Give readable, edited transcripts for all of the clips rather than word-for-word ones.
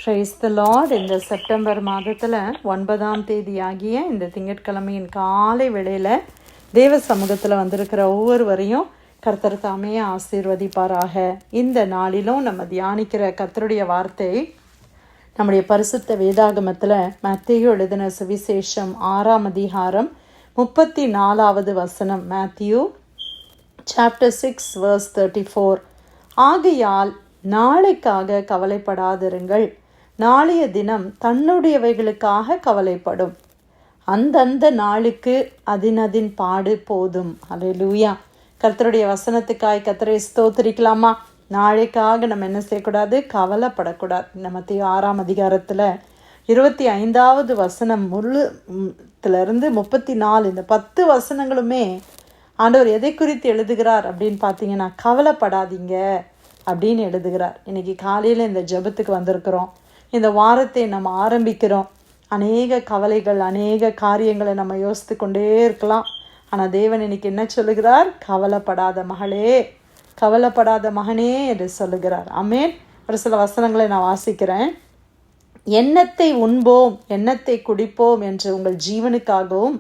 Praise the Lord. இந்த September மாதத்தில் 9ஆம் தேதியாகிய இந்த திங்கட்கிழமையின் காலை வேளையில் தேவ சமூகத்தில் வந்திருக்கிற ஒவ்வொருவரையும் கர்த்தர் தாமே ஆசீர்வதிப்பாராக. இந்த நாளிலும் நம்ம தியானிக்கிற கர்த்தருடைய வார்த்தை நம்முடைய பரிசுத்த வேதாகமத்தில் மத்தேயு எழுதின சுவிசேஷம் 6ஆம் அதிகாரம் 34வது வசனம். Matthew chapter 6 verse 34. ஆகையால் நாளைக்காக கவலைப்படாதிருங்கள், நாளைய தினம் தன்னுடையவைகளுக்காக கவலைப்படும், அந்தந்த நாளுக்கு அதினதின் பாடு போதும். அல்லேலூயா. கர்த்தருடைய வசனத்துக்காய் கர்த்தரை ஸ்தோத்திரிக்கலாமா? நாளைக்காக நம்ம என்ன செய்யக்கூடாது? கவலைப்படக்கூடாது. நம்ம 6ஆம் அதிகாரத்தில் 25வது வசனம் முழுத்திலிருந்து 34 இந்த 10 வசனங்களுமே ஆண்டவர் எதை குறித்து எழுதுகிறார் அப்படின்னு பார்த்தீங்கன்னா, கவலைப்படாதீங்க அப்படின்னு எழுதுகிறார். இன்னைக்கு காலையில் இந்த ஜெபத்துக்கு வந்திருக்கிறோம். இந்த வாரத்தை நம்ம ஆரம்பிக்கிறோம். அநேக கவலைகள், அநேக காரியங்களை நம்ம யோசித்து கொண்டே இருக்கலாம். ஆனால் தேவன் இன்னைக்கு என்ன சொல்லுகிறார்? கவலைப்படாத மகளே, கவலைப்படாத மகனே என்று சொல்லுகிறார். ஆமென். ஒரு சில வசனங்களை நான் வாசிக்கிறேன். எண்ணத்தை உண்போம், எண்ணத்தை குடிப்போம் என்று உங்கள் ஜீவனுக்காகவும்,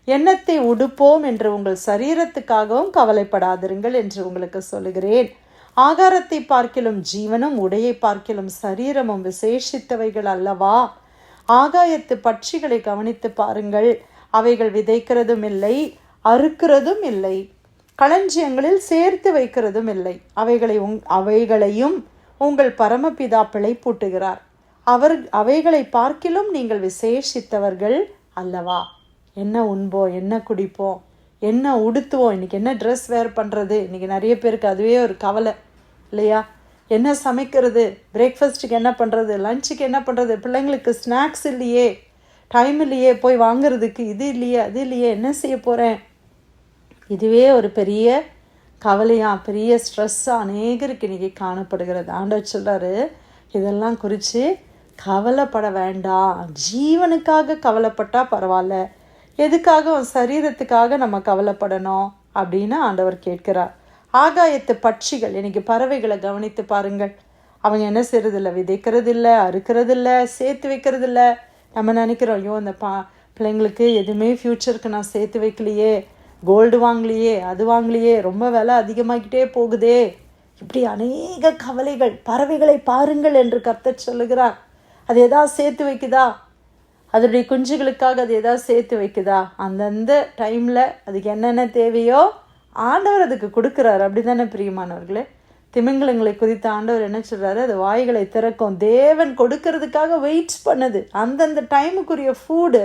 எண்ணத்தை உடுப்போம் என்று உங்கள் சரீரத்துக்காகவும் கவலைப்படாதிருங்கள் என்று உங்களுக்கு சொல்லுகிறேன். ஆகாரத்தை பார்க்கிலும் ஜீவனும், உடையை பார்க்கிலும் சரீரமும் விசேஷித்தவைகள் அல்லவா? ஆகாயத்து பட்சிகளை கவனித்து பாருங்கள், அவைகள் விதைக்கிறதும் இல்லை, அறுக்கிறதும் இல்லை, களஞ்சியங்களில் சேர்த்து வைக்கிறதும் இல்லை, அவைகளையும் உங்கள் பரமபிதா பிழைப்பூட்டுகிறார். அவைகளை பார்க்கிலும் நீங்கள் விசேஷித்தவர்கள் அல்லவா? என்ன உண்போம், என்ன குடிப்போம், என்ன உடுத்துவோம், இன்றைக்கி என்ன ட்ரெஸ் வேர் பண்ணுறது, இன்றைக்கி நிறைய பேருக்கு அதுவே ஒரு கவலை இல்லையா? என்ன சமைக்கிறது, பிரேக்ஃபாஸ்ட்டுக்கு என்ன பண்ணுறது, லஞ்சுக்கு என்ன பண்ணுறது, பிள்ளைங்களுக்கு ஸ்நாக்ஸ் இல்லையே, டைம் இல்லையே, போய் வாங்குறதுக்கு இது இல்லையே, அது இல்லையே, என்ன செய்ய போகிறேன்? இதுவே ஒரு பெரிய கவலையாக, பெரிய ஸ்ட்ரெஸ்ஸாக அநேகருக்கு இன்றைக்கி காணப்படுகிறது. ஆண்டவர் சொல்கிறாரு, இதெல்லாம் குறித்து கவலைப்பட வேண்டாம். ஜீவனுக்காக கவலைப்பட்டால் பரவாயில்ல, எதுக்காக? உன் சரீரத்துக்காக நம்ம கவலைப்படணும் அப்படின்னு ஆண்டவர் கேட்கிறார். ஆகாயத்து பட்சிகள், இன்னைக்கு பறவைகளை கவனித்து பாருங்கள். அவங்க என்ன செய்யறதில்ல, விதைக்கிறதில்ல, அறுக்கிறதில்ல, சேர்த்து வைக்கிறதில்ல. நம்ம நினைக்கிறோம், ஐயோ இந்த பிள்ளைங்களுக்கு எதுவுமே ஃப்யூச்சருக்கு நான் சேர்த்து வைக்கலையே, கோல்டு வாங்கலையே, அது வாங்கலையே, ரொம்ப விலை அதிகமாகிட்டே போகுதே, இப்படி அநேக கவலைகள். பறவைகளை பாருங்கள் என்று கர்த்தர் சொல்லுகிறார். அது எதாவது சேர்த்து வைக்குதா? அதனுடைய குஞ்சுகளுக்காக அது எதாவது சேர்த்து வைக்குதா? அந்தந்த டைமில் அதுக்கு என்னென்ன தேவையோ ஆண்டவர் அதுக்கு கொடுக்குறாரு. அப்படி தானே பிரியமானவர்களே? திமிங்கலங்களை குறித்து ஆண்டவர் என்ன சொல்கிறாரு? அது வாய்களை திறக்கும். தேவன் கொடுக்கறதுக்காக வெயிட் பண்ணுது. அந்தந்த டைமுக்குரிய ஃபுட்டு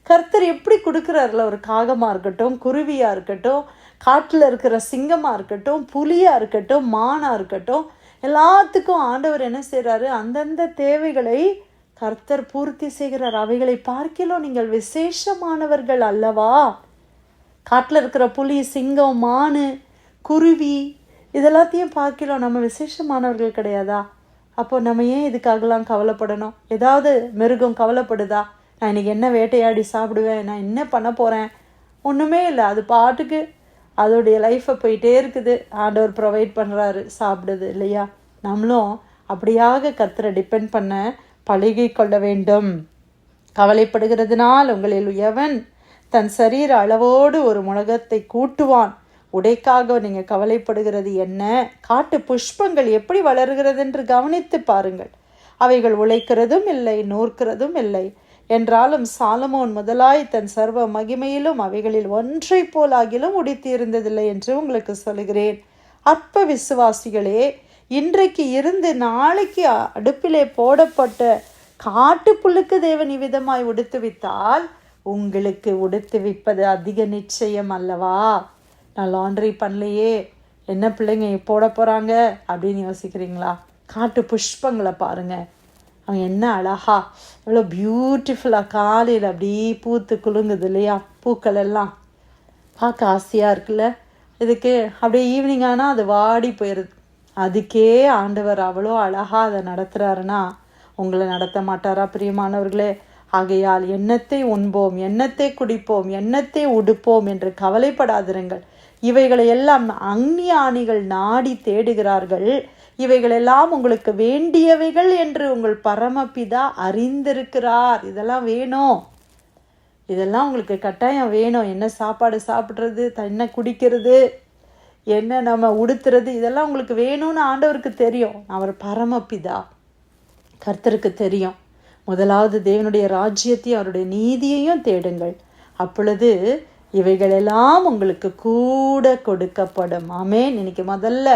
கர்த்தர் எப்படி கொடுக்குறாருல? ஒரு காகமாக இருக்கட்டும், குருவியாக இருக்கட்டும், காட்டில் இருக்கிற சிங்கமாக இருக்கட்டும், புலியாக இருக்கட்டும், மானாக இருக்கட்டும், எல்லாத்துக்கும் ஆண்டவர் என்ன செய்கிறாரு? அந்தந்த தேவைகளை கர்த்தர் பூர்த்தி செய்கிறார். அவைகளை பார்க்கிலும் நீங்கள் விசேஷமானவர்கள் அல்லவா? காட்டில் இருக்கிற புலி, சிங்கம், மானு, குருவி இதெல்லாத்தையும் பார்க்கிலும் நம்ம விசேஷமானவர்கள் கிடையாதா? அப்போ நம்ம ஏன் இதுக்காகலாம் கவலைப்படணும்? ஏதாவது மிருகம் கவலைப்படுதா? நான் இன்றைக்கி என்ன வேட்டையாடி சாப்பிடுவேன், நான் என்ன பண்ண போகிறேன்? ஒன்றுமே இல்லை. அது பாட்டுக்கு அதோடைய லைஃப்பை போயிட்டே இருக்குது. ஆண்டவர் ப்ரொவைட் பண்ணுறாரு, சாப்பிடுது இல்லையா? நம்மளும் அப்படியாக கர்த்தரை டிபெண்ட் பண்ண பழகி கொள்ள வேண்டும். கவலைப்படுகிறதுனால் உங்களில் எவன் தன் சரீர அளவோடு ஒரு முழகத்தை கூட்டுவான்? உடைக்காக நீங்கள் கவலைப்படுகிறது என்ன? காட்டு புஷ்பங்கள் எப்படி வளர்கிறது என்று கவனித்து பாருங்கள். அவைகள் உழைக்கிறதும் இல்லை, நூற்கிறதும் இல்லை. என்றாலும் சாலமோன் முதலாய் தன் சர்வ மகிமையிலும் அவைகளில் ஒன்றை போலாகிலும் உடுத்தி இருந்ததில்லை என்று உங்களுக்கு சொல்கிறேன். அற்ப விசுவாசிகளே, இன்றைக்கு இருந்து நாளைக்கு அடுப்பிலே போடப்பட்ட காட்டு புல்லுக்கு தேவன் இவ்விதமாய் உடுத்துவித்தால் உங்களுக்கு உடுத்துவிப்பது அதிக நிச்சயம் அல்லவா? நான் லாண்ட்ரி பண்ணலையே, என்ன பிள்ளைங்க போட போகிறாங்க அப்படின்னு யோசிக்கிறீங்களா? காட்டு புஷ்பங்களை பாருங்கள், அவங்க என்ன அழகா, எவ்வளோ பியூட்டிஃபுல்லாக காலையில் அப்படியே பூத்து குலுங்குது இல்லையா? பூக்கள் எல்லாம் பார்க்க ஆசையாக இருக்குல்ல? இதுக்கு அப்படியே ஈவினிங் ஆனால் அது வாடி போயிடுது. அதுக்கே ஆண்டவர் அவ்வளோ அழகாக அதை நடத்துகிறாருன்னா உங்களை நடத்த மாட்டாரா பிரியமானவர்களே? ஆகையால் எண்ணத்தை உண்போம், எண்ணத்தை குடிப்போம், எண்ணத்தை உடுப்போம் என்று கவலைப்படாதிருங்கள். இவைகளை எல்லாம் அஞ்ஞானிகள் நாடி தேடுகிறார்கள், இவைகளெல்லாம் உங்களுக்கு வேண்டியவைகள் என்று உங்கள் பரமபிதா அறிந்திருக்கிறார். இதெல்லாம் வேணும், இதெல்லாம் உங்களுக்கு கட்டாயம் வேணும். என்ன சாப்பாடு சாப்பிட்றது, என்ன குடிக்கிறது, என்ன நம்ம உடுத்துறது, இதெல்லாம் உங்களுக்கு வேணும்னு ஆண்டவருக்கு தெரியும். அவர் பரமபிதா, கர்த்தருக்கு தெரியும். முதலாவது தேவனுடைய ராஜ்யத்தையும் அவருடைய நீதியையும் தேடுங்கள், அப்பொழுது இவைகளெல்லாம் உங்களுக்கு கூட கொடுக்கப்படும். ஆமென். இன்னைக்கு முதல்ல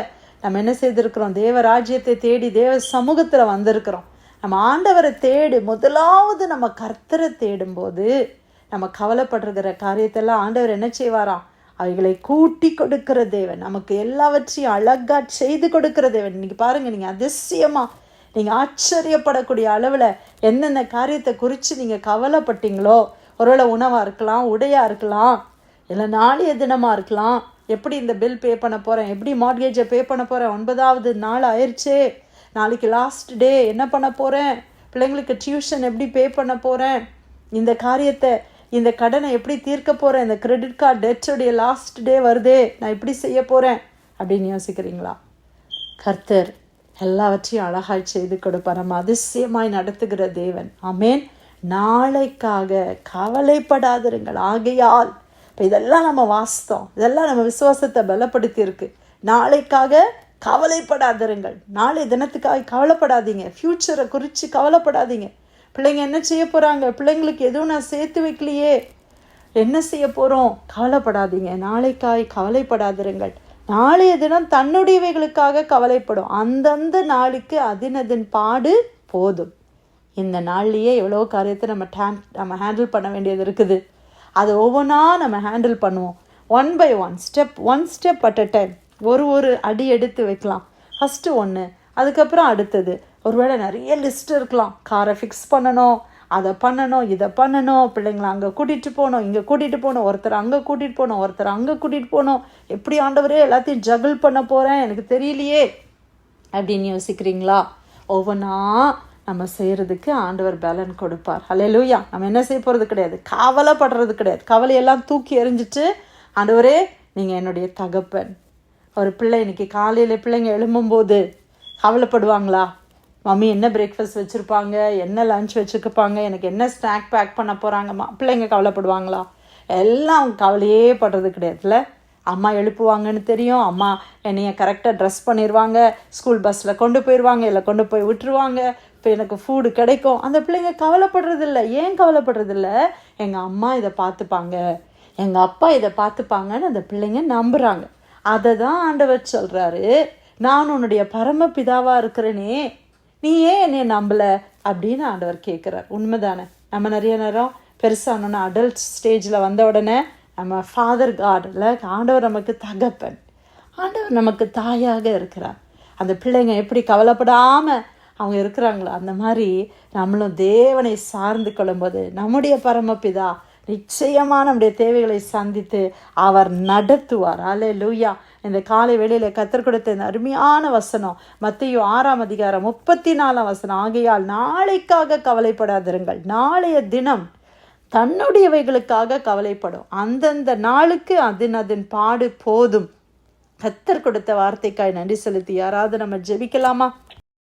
நம்ம என்ன செய்திருக்கிறோம்? தேவ ராஜ்யத்தை தேடி தேவ சமூகத்தில் வந்திருக்கிறோம். நம்ம ஆண்டவரை தேடி, முதலாவது நம்ம கர்த்தரை தேடும்போது நம்ம கவலைப்படுற காரியத்தெல்லாம் ஆண்டவர் என்ன செய்வாராம்? அவைகளை கூட்டி கொடுக்கிற தேவன், நமக்கு எல்லாவற்றையும் அழகா செய்து கொடுக்கிற தேவன். இன்னைக்கு பாருங்க, நீங்கள் அதிசயமாக, நீங்கள் ஆச்சரியப்படக்கூடிய அளவில் என்னென்ன காரியத்தை குறித்து நீங்கள் கவலைப்பட்டீங்களோ, ஒருவேளை உணவாக இருக்கலாம், உடையாக இருக்கலாம், இல்லை நாளைய தினமாக இருக்கலாம், எப்படி இந்த பில் பே பண்ண போகிறேன், எப்படி மார்ட்கேஜை பே பண்ண போகிறேன், 9வது நாள் ஆயிடுச்சே, நாளைக்கு லாஸ்ட் டே, என்ன பண்ண போகிறேன், பிள்ளைங்களுக்கு டியூஷன் எப்படி பே பண்ண போகிறேன், இந்த காரியத்தை, இந்த கடனை எப்படி தீர்க்க போகிறேன், இந்த கிரெடிட் கார்டு டெட்டோடைய லாஸ்ட் டே வருதே, நான் எப்படி செய்ய போகிறேன் அப்படின்னு யோசிக்கிறீங்களா? கர்த்தர் எல்லாவற்றையும் அழகாய் செய்து கொடுப்பார். நம்ம அதிசயமாய் நடத்துகிற தேவன். ஆமேன். நாளைக்காக கவலைப்படாதிருங்கள். ஆகையால் இப்போ இதெல்லாம் நம்ம வாஸ்தம், இதெல்லாம் நம்ம விசுவாசத்தை பலப்படுத்தி இருக்கு. நாளைக்காக கவலைப்படாதிருங்கள். நாளை தினத்துக்காக கவலைப்படாதீங்க. ஃப்யூச்சரை குறித்து கவலைப்படாதீங்க. பிள்ளைங்க என்ன செய்ய போகிறாங்க, பிள்ளைங்களுக்கு எதுவும் நான் சேர்த்து வைக்கலையே, என்ன செய்ய போகிறோம், கவலைப்படாதீங்க. நாளைக்காய் கவலைப்படாதிருங்கள். நாளைய தினம் தன்னுடையவைகளுக்காக கவலைப்படும். அந்தந்த நாளுக்கு அதினதின் பாடு போதும். இந்த நாள்லேயே எவ்வளோ காரியத்தை நம்ம ஹேண்டில் பண்ண வேண்டியது இருக்குது. அது ஒவ்வொன்றா நம்ம ஹேண்டில் பண்ணுவோம். One by one step at a time. ஒரு அடி எடுத்து வைக்கலாம். ஃபஸ்ட்டு ஒன்று, அதுக்கப்புறம் அடுத்தது. ஒருவேளை நிறைய லிஸ்ட் இருக்கலாம். காரை ஃபிக்ஸ் பண்ணணும், அதை பண்ணணும், இதை பண்ணணும், பிள்ளைங்களை அங்கே கூட்டிகிட்டு போகணும், இங்கே கூட்டிகிட்டு போகணும், ஒருத்தர் அங்கே கூட்டிகிட்டு போகணும், ஒருத்தர் அங்கே கூட்டிகிட்டு போகணும். எப்படி ஆண்டவரே எல்லாத்தையும் ஜகிள் பண்ண போகிறேன், எனக்கு தெரியலையே அப்படின்னு யோசிக்கிறீங்களா? ஒவ்வொன்றா நம்ம செய்கிறதுக்கு ஆண்டவர் பேலன் கொடுப்பார். ஹல்லேலூயா. நம்ம என்ன செய்ய போகிறது கிடையாது, கவலைப்படுறது கிடையாது. கவலையெல்லாம் தூக்கி எறிஞ்சிட்டு, ஆண்டவரே நீங்கள் என்னுடைய தகப்பன். ஒரு பிள்ளை இன்னைக்கு காலையில் பிள்ளைங்க எழும்பும்போது கவலைப்படுவாங்களா? மம்மி என்ன பிரேக்ஃபாஸ்ட் வச்சுருப்பாங்க, என்ன லஞ்ச் வச்சுருப்பாங்க, எனக்கு என்ன ஸ்நாக் பேக் பண்ண போகிறாங்கம்மா, பிள்ளைங்க கவலைப்படுவாங்களா? எல்லாம் அவங்க கவலையே படுறது கிடையாதுல்ல. அம்மா எழுப்புவாங்கன்னு தெரியும், அம்மா என்னைய கரெக்டாக ட்ரெஸ் பண்ணிடுவாங்க, ஸ்கூல் பஸ்ஸில் கொண்டு போயிடுவாங்க, இல்லை கொண்டு போய் விட்டுருவாங்க, இப்போ எனக்கு ஃபுட்டு கிடைக்கும். அந்த பிள்ளைங்க கவலைப்படுறதில்ல. ஏன் கவலைப்படுறதில்ல? எங்கள் அம்மா இதை பார்த்துப்பாங்க, எங்கள் அப்பா இதை பார்த்துப்பாங்கன்னு அந்த பிள்ளைங்க நம்புகிறாங்க. அதை தான் ஆண்டவர் சொல்கிறாரு, நான் உன்னுடைய பரமபிதாவாக இருக்கிறேனே, நீ ஏன் என்னைய நம்பலை அப்படின்னு ஆண்டவர் கேட்குறார். உண்மைதானே? நம்ம நிறைய நேரம் பெருசானோன்னா அடல்ட் ஸ்டேஜில் வந்த உடனே நம்ம ஃபாதர் காடில் ஆண்டவர் நமக்கு தகப்பன், ஆண்டவர் நமக்கு தாயாக இருக்கிறார். அந்த பிள்ளைங்க எப்படி கவலைப்படாமல் அவங்க இருக்கிறாங்களோ, அந்த மாதிரி நம்மளும் தேவனை சார்ந்து கொள்ளும்போது நம்முடைய பரமபிதா நிச்சயமாக நம்முடைய தேவைகளை சந்தித்து அவர் நடத்துவார். அல்லேலூயா. இந்த காலை வேளையில் கர்த்தர் கொடுத்த இந்த அருமையான வசனம் மத்தேயு 6:34 ஆகையால் நாளைக்காக கவலைப்படாதிருங்கள், நாளைய தினம் தன்னுடையவைகளுக்காக கவலைப்படும், அந்தந்த நாளுக்கு அதன் பாடு போதும். கர்த்தர் கொடுத்த வார்த்தைக்காய் நன்றி செலுத்தி யாராவது நம்ம ஜெபிக்கலாமா?